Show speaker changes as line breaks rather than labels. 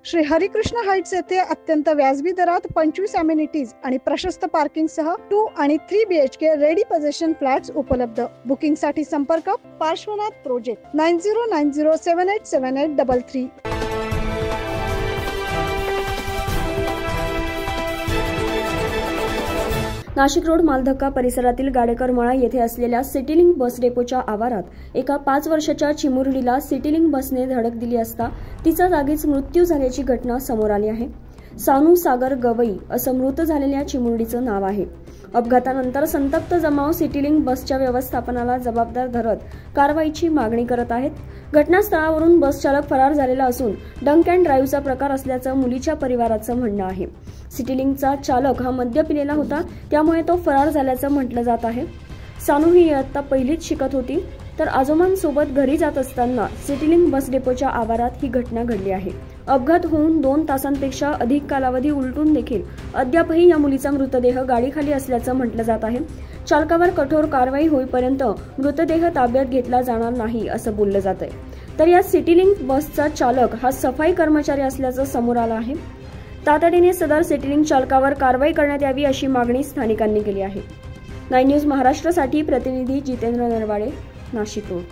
Shri Harikrishna Heights येथे अत्यंत व्याजबी दरात 25 अमेनिटीज आणि प्रशस्त पार्किंग सह 2 आणि 3 BHK रेडी पोझिशन फ्लॅट्स उपलब्ध। बुकिंग साठी संपर्क पार्श्वनाथ प्रोजेक्ट 9090787833।
नाशिक रोड मालधक्का परिसरातील गाडेकरमळा येथे असलेल्या सिटीलिंक बस डेपोच्या आवारात एका 5 वर्षाच्या चिमुरडीला सिटीलिंक बसने धडक दिली असता तिचा जागीच मृत्यू झाल्याची घटना समोर आली आहे। सानू सागर गवई असं मृत झालेल्या चिमुरडीचं नाव आहे। अपघातानंतर संतप्त जमाव सिटीलिंक बसच्या व्यवस्थापनाला जबाबदार धरत कारवाईची मागणी करत आहेत। घटनास्थळावरून बस चालक फरार झालेला असून डंक अँड ड्राईव्हचा प्रकार असल्याचं मुलीच्या परिवाराचं म्हणणं आहे। सिटीलिंकचा चालक हा मद्य पिलेला होता, त्यामुळे तो फरार झाल्याचं म्हटलं जात आहे। सानू ही इयत्ता पहिलीत शिकत होती, तर आजोबांसोबत घरी जात असताना सिटीलिंक बस डेपोच्या आवारात ही घटना घडली आहे। अपघात होऊन 2 तासांपेक्षा अधिक कालावधी उलटून देखील अद्यापही या मुलीचा मृतदेह गाडीखाली असल्याचं म्हटलं जात आहे। चालकावर कठोर कारवाई होईपर्यंत मृतदेह ताब्यात घेतला जाणार नाही असं बोललं जात आहे। तर या सिटीलिंक बसचा चालक हा सफाई कर्मचारी असल्याचं समोर आलं आहे। तातडीने सदर सिटीलिंक चालकावर कारवाई करण्यात यावी अशी मागणी स्थानिकांनी केली आहे। 9 न्यूज महाराष्ट्रासाठी प्रतिनिधी जितेंद्र नरवाडे, नाशिक रोड।